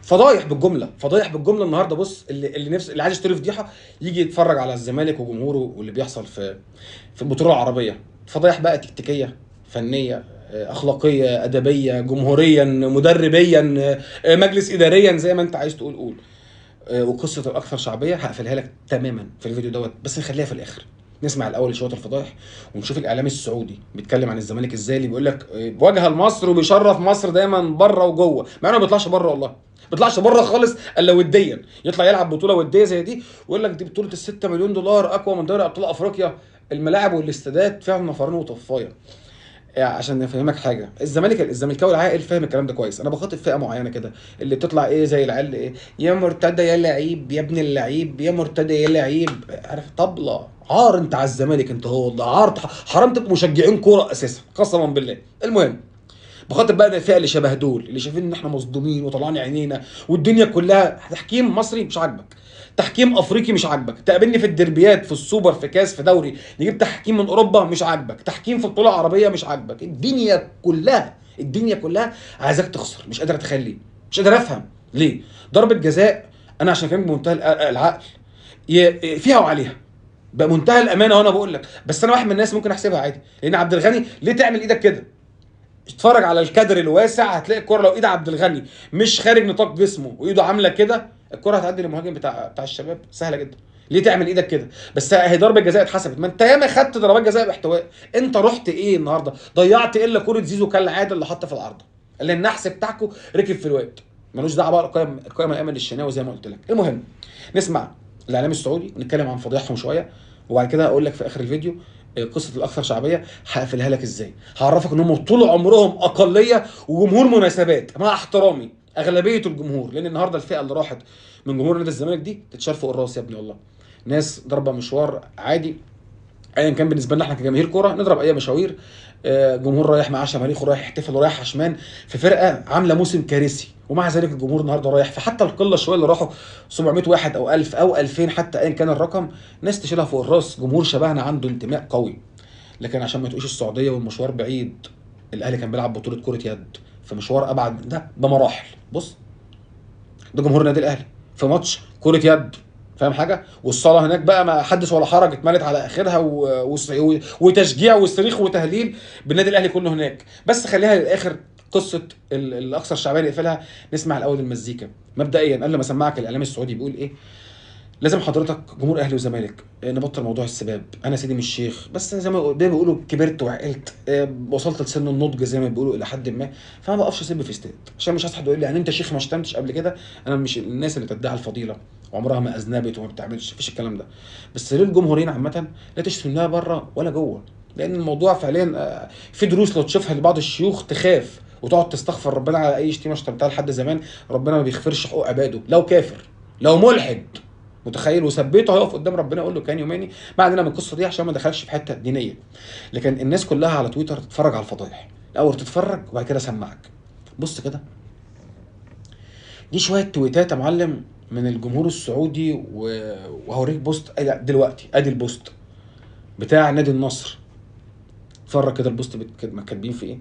فضايح بالجمله، فضايح بالجمله النهارده. بص، اللي عايز يشتري فضيحه يجي يتفرج على الزمالك وجمهوره واللي بيحصل في البطوله العربيه. فضايح بقى تكتيكيه، فنيه، اخلاقيه، ادبيه، جمهوريا، مدربيا، مجلس اداريا، زي ما انت عايز تقول قول. وقصه الاكثر شعبيه هقفلها لك تماما في الفيديو دوت، بس نخليها في الاخر. نسمع الاول شويه الفضايح ونشوف الاعلام السعودي بيتكلم عن الزمالك ازاي، اللي بيقول لك بوجه لمصر وبيشرف مصر دايما بره وجوه، مع انه ما بيطلعش بره والله، ما بيطلعش بره خالص الا وديا. يطلع يلعب بطوله وديه زي دي ويقول لك دي بطوله ال6 مليون دولار اقوى من دوري ابطال افريقيا، الملاعب والاستادات فيها نفرين وطفايه. يعني عشان نفهمك حاجه، الزملكاوي العاقل فاهم الكلام ده كويس. انا بخاطب فئه معينه كده، اللي بتطلع ايه زي العيال، ايه يا مرتدى يا لعيب يا ابن اللعيب يا مرتدى يا لعيب، عارف طبله عار انت على الزمالك، انت هو والله عار، حرام تبقوا مشجعين كوره اساسا قسما بالله. المهم، بخاطب بقى الفئه اللي شبه دول، اللي شايفين ان احنا مصدومين وطلعنا عينينا والدنيا كلها تحكيم مصري مش عاجبك، تحكيم افريقي مش عاجبك، تقابلني في الدربيات في السوبر في كاس في دوري نجيب تحكيم من اوروبا مش عاجبك، تحكيم في بطوله عربيه مش عاجبك، الدنيا كلها عايزاك تخسر. مش قادر اتخيل ليه، مش قادر افهم ليه. ضربه جزاء، انا عشان كان بمنتهى العقل فيها وعليها بمنتهى الامانه، وانا بقول لك، بس انا واحد من الناس ممكن احسبها عادي، لان عبد الغني ليه تعمل ايدك كده؟ اتفرج على الكادر الواسع هتلاقي الكره لو ايد عبد الغني مش خارج نطاق جسمه وايده عامله كده، الكره هتعدي للمهاجم بتاع الشباب سهله جدا. ليه تعمل ايدك كده؟ بس اهي ضربه جزاء اتحسبت، ما انت ياما خدت ضربات جزاء باحتواء. انت رحت ايه النهارده؟ ضيعت الا كوره زيزو كالعاده اللي حط في العارضه، اللي النحس بتاعكم ركب في الواد، ملوش دعوه بقى القائمه الايمن للشناوي زي ما قلت لك. المهم، نسمع الاعلام السعودي ونتكلم عن فضيحهم شويه، وبعد كده اقول لك في اخر الفيديو قصه الاكثر شعبيه هقفلها لك ازاي. هعرفك ان هم طول عمرهم اقليه وجمهور مناسبات، مع احترامي اغلبيه الجمهور، لان النهارده الفئه اللي راحت من جمهور نادي الزمالك دي تتشال فوق الراس يا ابني والله. ناس ضربه مشوار عادي، ايا كان بالنسبه لنا احنا كجماهير كوره نضرب اي مشاوير. جمهور رايح معاه شماريخ ورايح يحتفل ورايح عشمان في فرقه عامله موسم كارثي، ومع ذلك الجمهور النهارده رايح. فحتى القله شويه اللي راحوا 700 واحد او 1000 او 2000 حتى ايا كان الرقم، ناس تشيلها فوق الراس، جمهور شبهنا عنده انتماء قوي. لكن عشان ما تقولش السعوديه والمشوار بعيد، الاهلي كان بيلعب بطوله كره يد في مشوار ابعد من ده بمراحل. بص، ده جمهور النادي الاهلي في ماتش كره يد، فاهم حاجه؟ والصاله هناك بقى ما حدث ولا حرج، اتملت على اخرها وتشجيع وصريخ وتهليل بالنادي الاهلي كله هناك. بس خليها للاخر، قصه الاكثر شعبيه نقفلها. نسمع الاول المزيكا مبدئيا قبل ما اسمعك الاعلام السعودي بيقول ايه. لازم حضرتك جمهور اهلي وزمالك نبطل موضوع السباب. انا سيدي مش شيخ، بس زي ما بيقولوا كبرت وعقلت، وصلت لسن النضج زي ما بيقولوا الى حد ما، فما بقفش اسب في استاد عشان مش عايز حد يقول لي يعني انت شيخ ما شتمتش قبل كده. انا مش الناس اللي تدعي الفضيله وعمرها ما اذنبت وما بتعملش، مفيش الكلام ده. بس للجمهورين عامه لا تشتم لا بره ولا جوه، لان الموضوع فعليا في دروس لو تشوفها لبعض الشيوخ تخاف وتقعد تستغفر ربنا على اي شتيمه شتمتها لحد زمان. ربنا ما بيغفرش حقوق عباده، لو كافر لو ملحد متخيل وثبته هيقف قدام ربنا يقول له كان يوماني. ما عندنا من القصه دي عشان ما دخلش في حته دينيه. لكن الناس كلها على تويتر تتفرج على الفضايح الاول، تتفرج وبعد كده اسمعك. بص كده، دي شويه تويتات يا معلم من الجمهور السعودي وهوريك بوست دلوقتي. ادي البوست بتاع نادي النصر، اتفرج كده البوست كاتبين في ايه.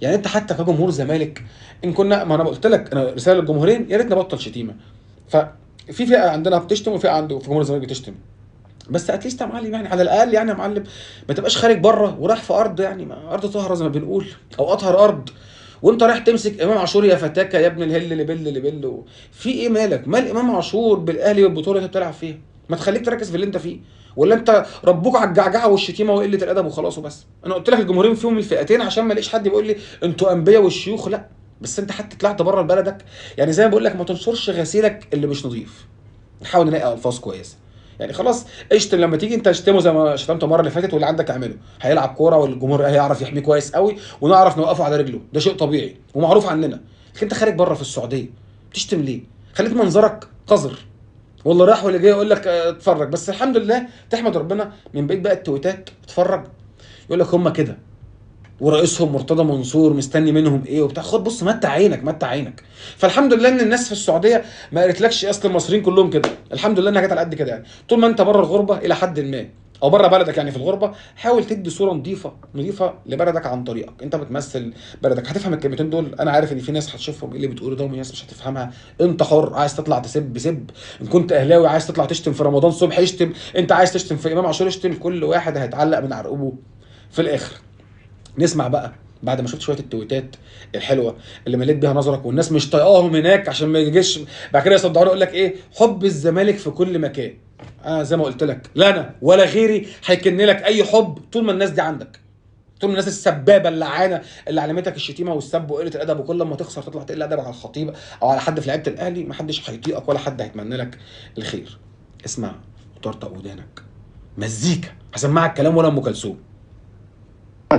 يعني انت حتى كجمهور زمالك، ان كنا، ما انا قلت لك انا رساله للجمهورين يا ريت نبطل شتيمه. ففي فئه عندنا بتشتم وفئه عنده في جمهور الزمالك بتشتم، بس اتليست يا معلم يعني على الاقل يعني يا معلم ما تبقاش خارج بره ورايح في ارض، يعني ارض طاهره زي ما بنقول، او اطهر ارض، وانت رايح تمسك امام عاشور يا فتاكه يا ابن الهل اللي بل في ايه مالك؟ مال امام عاشور بالاهلي والبطوله اللي انت بتلعب فيها؟ ما تخليك تركز في اللي انت فيه. ولا انت ربوك على الجعجعه والشتيمه وقله الادب وخلاص وبس؟ انا قلت لك الجمهورين فيهم الفئتين عشان ما الاقيش حد بيقول لي انتوا انبياء والشيوخ، لا. بس انت حتى طلعت بره بلدك، يعني زي ما بقول لك ما تنشرش غسيلك اللي مش نظيف. نحاول نلاقي الفاظ كويسه. يعني خلاص اشتم لما تيجي انت تشتمه زي ما شتمته المره اللي فاتت، واللي عندك اعمله. هيلعب كوره والجمهور هيعرف يحميه كويس قوي ونعرف نوقفه على رجله، ده شيء طبيعي ومعروف عننا. لكن انت خارج بره في السعوديه بتشتم ليه؟ خليت منظرك قذر، والله راح واللي جاي يقول لك اتفرج. بس الحمد لله تحمد ربنا من بقيت بقى التويتات اتفرج، يقول لك هم كده ورئيسهم مرتضى منصور مستني منهم ايه وبتاع. خد بص، متع عينك متع عينك. فالحمد لله ان الناس في السعوديه ما قالتلكش اصل المصريين كلهم كده، الحمد لله انها جت على قد كده. يعني طول ما انت بره الغربه الى حد ما او بره بلدك يعني في الغربه، حاول تدي صوره نظيفه لبلدك عن طريقك. انت بتمثل بلدك، هتفهم الكلمتين دول. انا عارف ان في ناس هتشوفهم ايه اللي بتقوله ده، وفي ناس مش هتفهمها. انت حر، عايز تطلع تسب سب، ان كنت اهلاوي عايز تطلع تشتم في رمضان صبح اشتم، انت عايز تشتم في امام عاشور اشتم، كل واحد هيتعلق من عرقوبه في الاخر. نسمع بقى بعد ما شفت شويه التويتات الحلوه اللي مليت بيها نظرك والناس مش طايقاهم هناك عشان ما يجيش بعد كده يصدعوني يقول لك ايه حب الزمالك في كل مكان. انا زي ما قلت لك، لا انا ولا غيري هيكن لك اي حب طول ما الناس دي عندك، طول ما الناس السبابه اللعانه اللي علمتك الشتيمه والسب وقله الادب، وكل ما تخسر تطلع تقل ادب على الخطيب او على حد في لعيبه الاهلي، محدش هيطيقك ولا حد هيتمنى لك الخير. اسمع وطرطق ودانك، مزيكا هسمعك كلام ولا ام كلثوم.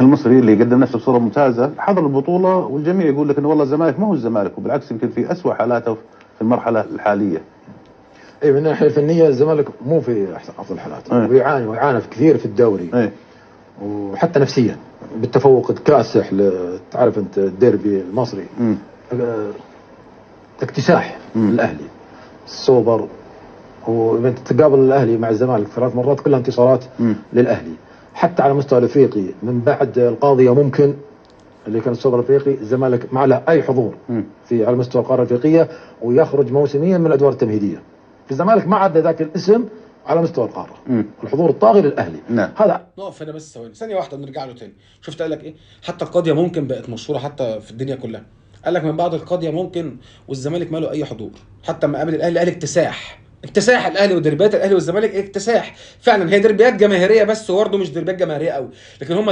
المصري اللي يقدم نفسه بصوره ممتازه حضر البطوله، والجميع يقول لك انه والله الزمالك ما هو الزمالك، وبالعكس يمكن في اسوء حالاته في المرحله الحاليه. اي من الناحيه الفنيه الزمالك مو في احسن افضل حالاته، ويعاني كثير في الدوري، وحتى نفسيا بالتفوق الكاسح. تعرف انت الديربي المصري، اكتساح الاهلي السوبر، وانت تقابل الاهلي مع الزمالك 3 مرات كلها انتصارات للاهلي. حتى على مستوى الافريقي من بعد القاضيه ممكن اللي كان السوبر الافريقي، الزمالك ما له اي حضور في على مستوى القاره الافريقيه، ويخرج موسميا من الادوار التمهيديه. الزمالك ما عدا ذاك الاسم على مستوى القاره، الحضور الطاغي للاهلي. هذا نقف هنا بس ثانيه واحده ونرجع له تاني. شفت قال لك ايه؟ حتى القاضيه ممكن بقت مشهوره حتى في الدنيا كلها. قال لك من بعد القاضيه ممكن، والزمالك ماله اي حضور. حتى لما قابل الاهلي قال اكتساح الاهلي، ودربيات الاهلي والزمالك اكتساح فعلا. هي دربيات جماهيريه بس، وبرده مش دربيات جماهيريه قوي، لكن هم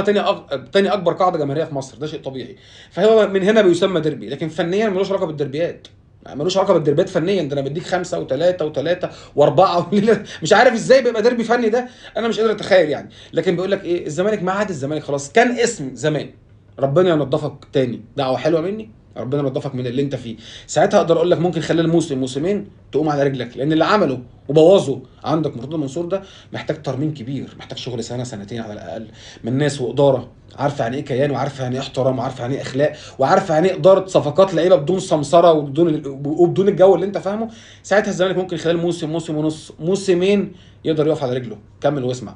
تاني اكبر قاعده جماهيريه في مصر، ده شيء طبيعي. فهو من هنا بيسمى دربي، لكن فنيا ملوش علاقه بالدربيات. ملوش علاقه بالدربيات فنيا. ده انا بديك 5 و3 و3 و4 مش عارف ازاي بيبقى دربي فني ده، انا مش قادر اتخيل يعني. لكن بيقول لك ايه، الزمالك ما عاد الزمالك خلاص، كان اسم زمان. ربنا ينضفك تاني، دعوه حلوه مني، ربنا ينضفك من اللي انت فيه. ساعتها اقدر اقول لك ممكن خلال موسمين تقوم على رجلك، لان اللي عمله وبوظه عندك مرتضى منصور ده محتاج ترميم كبير، محتاج شغل سنه سنتين على الاقل من ناس واداره عارفه يعني ايه كيان، وعارفه يعني ايه احترام، وعارفه يعني ايه اخلاق، وعارفه يعني ايه اداره صفقات لعيبه بدون سمسره وبدون الجو اللي انت فاهمه. ساعتها الزمالك ممكن خلال موسم ونص، موسمين يقدر يقف على رجله. كمل واسمع.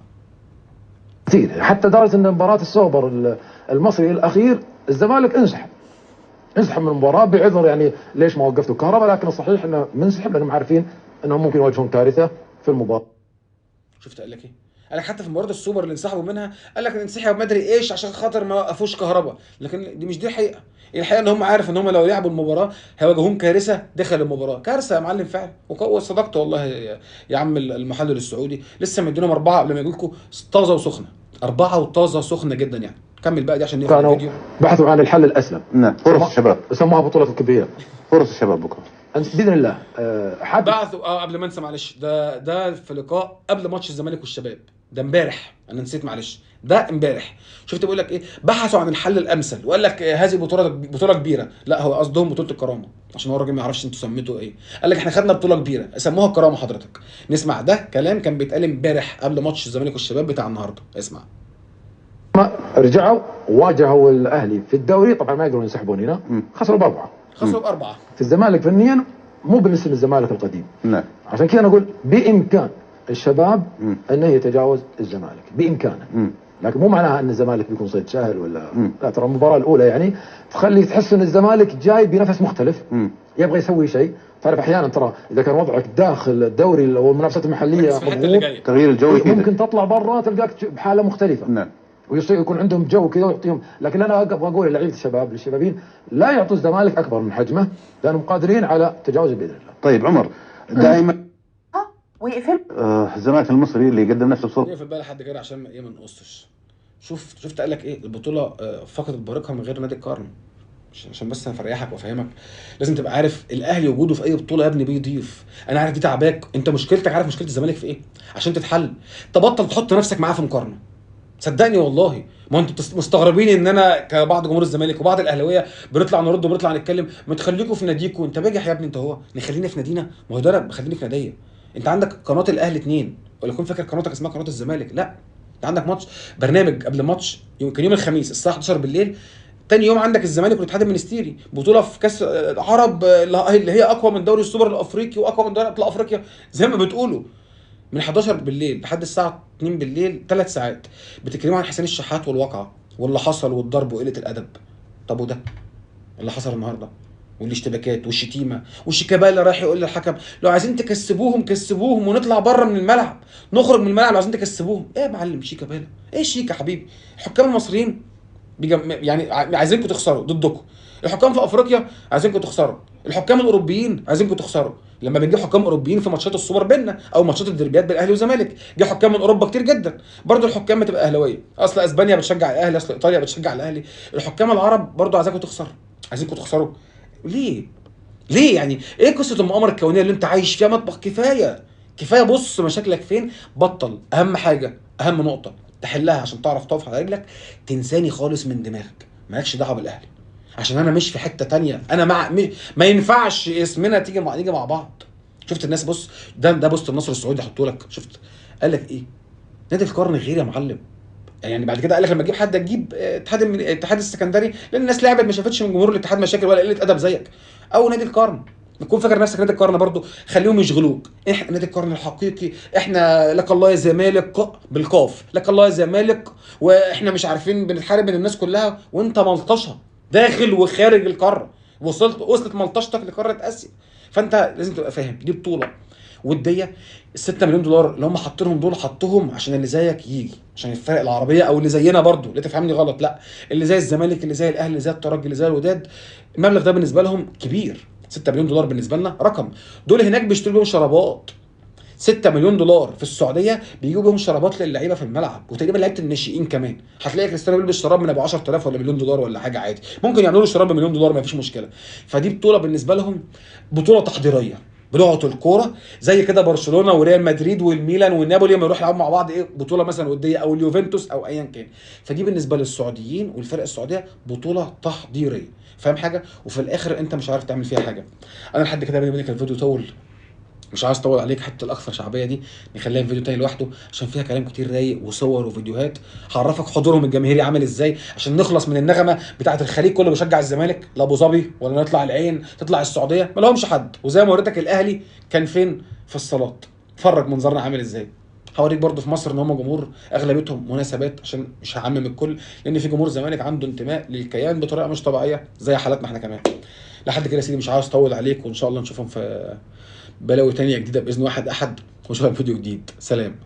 كثير، حتى درجه ان مباراه السوبر المصري الاخير الزمالك انسحب من المباراه بعذر، يعني ليش ما وقفتوا الكهرباء، لكن الصحيح انه منسحب لانهم عارفين انهم ممكن يواجهون كارثه في المباراه. شفت قال لك ايه؟ قال لك حتى في مباراه السوبر اللي انسحبوا منها، قال لك انسحب ما ادري ايش عشان خاطر ما وقفوش كهرباء، لكن دي مش دي الحقيقه. الحقيقه ان هم عارف ان هم لو لعبوا المباراه هيواجهون كارثه داخل المباراه، كارثه يا معلم فعلا. وصدقت والله يا عم المحلل السعودي، لسه مدينهم 4 قبل ما يجوا لكم طازه وسخنه، 4 وطازه سخنه جدا يعني. كمل بقى دي عشان نقفل الفيديو. بحثوا عن الحل الاسلم. فرص الشباب سموها بطوله الكبرياء، فرص الشباب بكره باذن الله. بعثوا قبل ما انسى معلش، ده في لقاء قبل ماتش الزمالك والشباب، ده امبارح، انا نسيت معلش، ده امبارح. شفت بيقول لك ايه؟ بحثوا عن الحل الامثل، وقال لك هذه بطوله كبيره. لا هو قصدهم بطوله الكرامه، عشان هو الراجل ما يعرفش انتوا سميتوا ايه. قال لك احنا خدنا بطوله كبيره سموها الكرامه حضرتك. نسمع ده كلام كان بيتقال امبارح قبل ماتش الزمالك والشباب بتاع النهارده. اسمع. رجعوا واجهوا الاهلي في الدوري، طبعا ما يقدرون ينسحبون هنا، خسروا ب4. في الزمالك فنيا مو بالنسبه للزمالك القديم. عشان كذا انا اقول بامكان الشباب انه يتجاوز الزمالك بامكانه. لكن مو معناها ان الزمالك بيكون صيد سهل ولا لا، ترى المباراه الاولى يعني تخلي تحس ان الزمالك جاي بنفس مختلف، يبغى يسوي شيء. تعرف احيانا ترى اذا كان وضعك داخل الدوري او المنافسات المحليه تغيير الجو ممكن تطلع برا تلقاك بحاله مختلفه. ويصير يكون عندهم جو كذا ويعطيهم. لكن انا ابغى اقول للعيبه الشباب للشبابين لا يعطوا الزمالك اكبر من حجمه، لانهم قادرين على تجاوزه باذن الله. طيب عمر، دائما ويقفل الزمالك المصري اللي يقدم نفسه بصوره يقفل بقى لحد كده عشان ايه ما نقصش. شفت قال لك ايه؟ البطوله فقدت بريقها من غير نادي القرن. عشان بس انا افريحك وافهمك، لازم تبقى عارف الاهلي وجوده في اي بطوله يا ابني بيضيف. انا عارف دي تعباك، انت مشكلتك عارف مشكله الزمالك في ايه عشان تتحل. تبطل تحط نفسك معاه في مقارنه، صدقني والله. ما انتوا مستغربين ان انا كبعض جمهور الزمالك وبعض الاهلاويه بنطلع نرد وبنطلع نتكلم. ما تخليكوا في ناديكوا، انت باجح يا ابني انت، هو نخلينا في نادينا، ما هو ده خليني في ناديه. انت عندك قناه الاهلي 2، ولا كنت فاكر قناتك اسمها قناه الزمالك؟ لا، انت عندك ماتش برنامج قبل ماتش كان يوم الخميس الساعه 11 بالليل، تاني يوم عندك الزمالك والاتحاد المنستيري بطوله في كاس عرب اللي هي اقوى من دوري السوبر الافريقي واقوى من دوري ابطال افريقيا زي ما بتقولوا. من 11 بالليل لحد الساعه 2 بالليل 3 ساعات بتتكلموا عن حسين الشحات والواقعه واللي حصل والضرب وقله الادب. طب وده اللي حصل النهارده والاشتباكات والشتيمه والشيكابالا رايح يقول للحكم لو عايزين تكسبوهم كسبوهم ونطلع بره من الملعب، نخرج من الملعب لو عايزين تكسبوهم. ايه يا معلم شيكابالا؟ ايه الشيك يا حبيبي؟ الحكام المصريين يعني عايزينكم تخسروا ضدكم. الحكام في افريقيا عايزينكم تخسروا. الحكام الاوروبيين عايزينكم تخسروا. لما بنجيب حكام اوروبيين في ماتشات السوبر بيننا او ماتشات الدربيات بين الاهلي والزمالك، جه حكام من اوروبا كتير جدا برضو الحكام بتبقى اهلاويه، اصل اسبانيا بتشجع الاهلي، اصل ايطاليا بتشجع الاهلي. الحكام العرب برضو عايزينكم تخسروا، عايزينكم تخسروا. ليه؟ ليه يعني؟ ايه قصه المؤامره الكونيه اللي انت عايش فيها؟ مطبخ كفايه كفايه. بص مشاكلك فين، بطل. اهم حاجه، اهم نقطه تحلها عشان تعرف تقف على رجلك، تنساني خالص من دماغك، مالكش دعوه بالاهلي، عشان انا مش في حته تانية. انا ما ينفعش اسمنا نيجي مع بعض. شفت الناس؟ بص ده بوست النصر السعودي حطوا لك، شفت قال لك ايه؟ نادي القرن غير يا معلم. يعني بعد كده قال لك لما تجيب حد تجيب اتحاد السكندري، لان الناس لعبت ما شافتش من جمهور الاتحاد مشاكل ولا قله ادب زيك. او نادي القرن، تكون فاكر نفسك نادي القرن برضو، خليهم يشغلوك. احنا نادي القرن الحقيقي، احنا لك الله يا زمالك بالقاف، لك الله يا زمالك، واحنا مش عارفين بنتحارب من الناس كلها، وانت ملطشه داخل وخارج القاره. وصلت ملطشتك لقاره اسيا. فانت لازم تبقى فاهم دي بطوله وديه. ال6 مليون دولار اللي هم حاطينهم دول حطوهم عشان اللي زيك يجي، عشان الفرق العربيه او اللي زينا برضو، لا تفهمني غلط، لا اللي زي الزمالك اللي زي الاهلي اللي زي الترجي اللي زي الوداد، المبلغ ده بالنسبه لهم كبير. 6 مليون دولار بالنسبه لنا رقم. دول هناك بيشتروا بيهم شرابات. 6 مليون دولار في السعوديه بيجيبوا بيهم شرابات للعيبه في الملعب، وتقريبا لعيبه الناشئين كمان. هتلاقي كريستيانو بيلبس شراب من ابو 10000 ولا مليون دولار ولا حاجه عادي، ممكن يعملوا له شراب بمليون دولار ما فيش مشكله. فدي بطوله بالنسبه لهم بطوله تحضيريه بلغه الكوره، زي كده برشلونه وريال مدريد والميلان والنابولي لما يروحوا يلعبوا مع بعض ايه بطوله مثلا وديه، او اليوفنتوس او ايا كان. فدي بالنسبه للسعوديين والفرق السعوديه بطوله تحضيريه، فاهم حاجه؟ وفي الاخر انت مش عارف تعمل فيها حاجه. انا لحد كده بيني وبينك الفيديو طول، مش عايز اطول عليك. حتى الاكثر شعبيه دي نخليها في فيديو تاني لوحده، عشان فيها كلام كتير رايق وصور وفيديوهات هعرفك حضورهم الجماهيري عامل ازاي، عشان نخلص من النغمه بتاعه الخليج كله بيشجع الزمالك، لا ابو ظبي ولا نطلع العين تطلع السعوديه ما لهمش حد. وزي ما وريتك الاهلي كان فين في الصالات، اتفرج منظرنا عامل ازاي. هوريك برضه في مصر ان هم جمهور اغلبيتهم مناسبات، عشان مش هعمم الكل، لان في جمهور زمالك عنده انتماء للكيان بطريقه مش طبيعيه زي حالاتنا احنا كمان. لحد كده يا سيدي مش عاوز اطول عليك، وان شاء الله نشوفهم في بلاوي تانية جديدة بإذن واحد أحد، ونشوفك فيديو جديد. سلام.